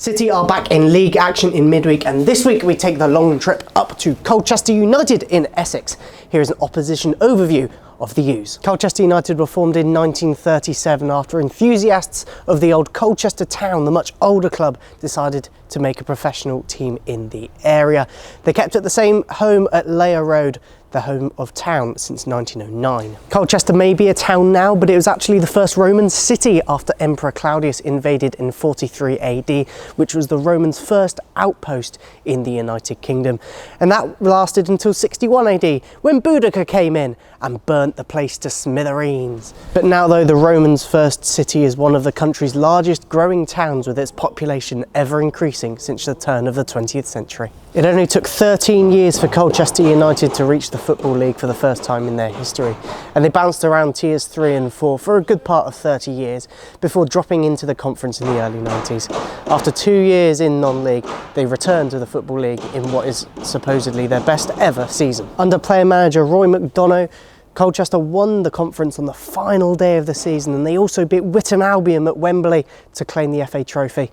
City are back in league action in midweek, and this week we take the long trip up to Colchester United in Essex. Here is an opposition overview of the U's. Colchester United were formed in 1937 after enthusiasts of the old Colchester town, the much older club, decided to make a professional team in the area. They kept at the same home at Leigh Road, the home of town, since 1909. Colchester may be a town now, but it was actually the first Roman city after Emperor Claudius invaded in 43 AD, which was the Romans' first outpost in the United Kingdom. And that lasted until 61 AD, when Boudicca came in and burnt the place to smithereens. But now, though, the Romans' first city is one of the country's largest growing towns, with its population ever increasing since the turn of the 20th century. It only took 13 years for Colchester United to reach the Football League for the first time in their history, and they bounced around tiers 3 and 4 for a good part of 30 years before dropping into the conference in the early 90s. After 2 years in non-league, they returned to the Football League in what is supposedly their best ever season. Under player manager Roy McDonough, Colchester won the conference on the final day of the season, and they also beat Witham Albion at Wembley to claim the FA trophy.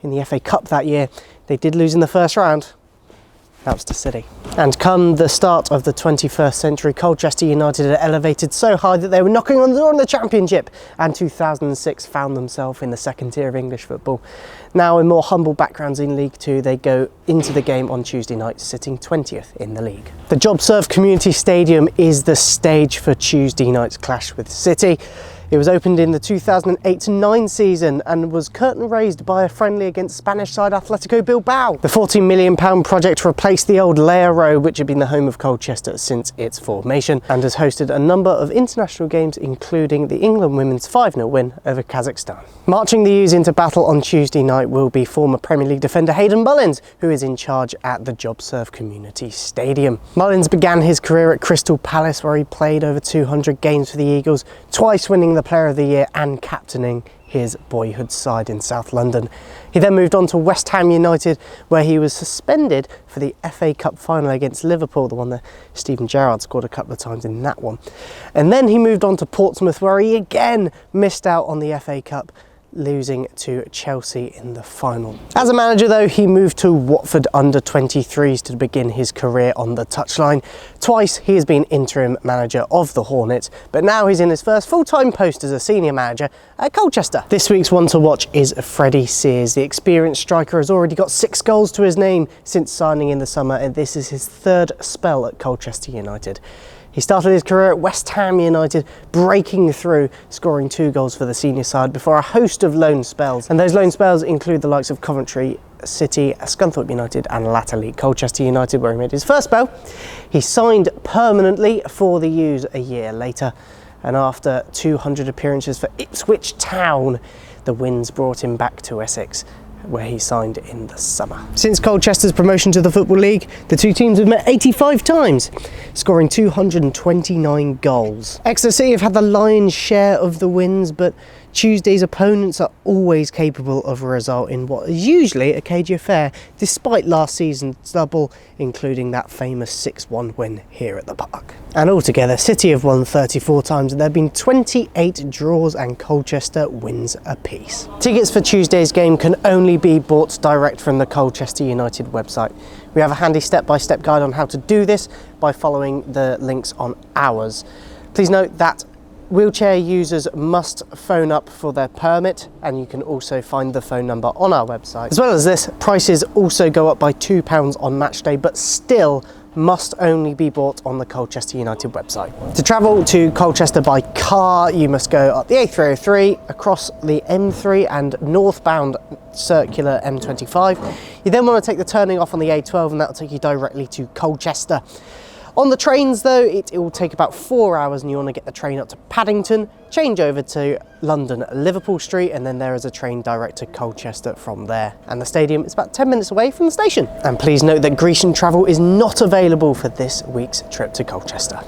In the FA Cup that year, they did lose in the first round. That was to City. And come the start of the 21st century, Colchester United had elevated so high that they were knocking on the door of the Championship, and 2006 found themselves in the second tier of English football. Now, in more humble backgrounds in League Two, they go into the game on Tuesday night, sitting 20th in the league. The JobServe Community Stadium is the stage for Tuesday night's clash with City. It was opened in the 2008-9 season and was curtain raised by a friendly against Spanish side Atletico Bilbao. The £40 million project replaced the old Leigh Road, which had been the home of Colchester since its formation, and has hosted a number of international games, including the England women's 5-0 win over Kazakhstan. Marching the U's into battle on Tuesday night will be former Premier League defender Hayden Mullins, who is in charge at the JobServe Community Stadium. Mullins began his career at Crystal Palace, where he played over 200 games for the Eagles, twice winning the Player of the Year and captaining his boyhood side in South London. He then moved on to West Ham United, where he was suspended for the FA Cup final against Liverpool, the one that Steven Gerrard scored a couple of times in that one. And then he moved on to Portsmouth, where he again missed out on the FA Cup, losing to Chelsea in the final. As a manager, though, he moved to Watford under-23s to begin his career on the touchline. Twice he has been interim manager of the Hornets, but now he's in his first full-time post as a senior manager at Colchester. This week's one to watch is Freddie Sears. The experienced striker has already got 6 goals to his name since signing in the summer, and this is his 3rd spell at Colchester United. He started his career at West Ham United, breaking through, scoring 2 goals for the senior side before a host of loan spells. And those loan spells include the likes of Coventry City, Scunthorpe United and latterly Colchester United, where he made his first spell. He signed permanently for the U's a year later, and after 200 appearances for Ipswich Town, the winds brought him back to Essex, where he signed in the summer. Since Colchester's promotion to the Football League, the two teams have met 85 times, scoring 229 goals. Exeter City have had the lion's share of the wins, but Tuesday's opponents are always capable of a result in what is usually a cagey affair, despite last season's double, including that famous 6-1 win here at the Park. And altogether, City have won 34 times, and there have been 28 draws and Colchester wins apiece. Tickets for Tuesday's game can only be bought direct from the Colchester United website. We have a handy step-by-step guide on how to do this by following the links on ours. Please note that wheelchair users must phone up for their permit, and you can also find the phone number on our website. As well as this, prices also go up by £2 on match day, but still must only be bought on the Colchester United website. To travel to Colchester by car, you must go up the A303, across the M3 and northbound circular M25. You then want to take the turning off on the A12, and that will take you directly to Colchester. On the trains, though, it will take about 4 hours, and you want to get the train up to Paddington, change over to London Liverpool Street, and then there is a train direct to Colchester from there. And the stadium is about 10 minutes away from the station. And please note that Grecian travel is not available for this week's trip to Colchester.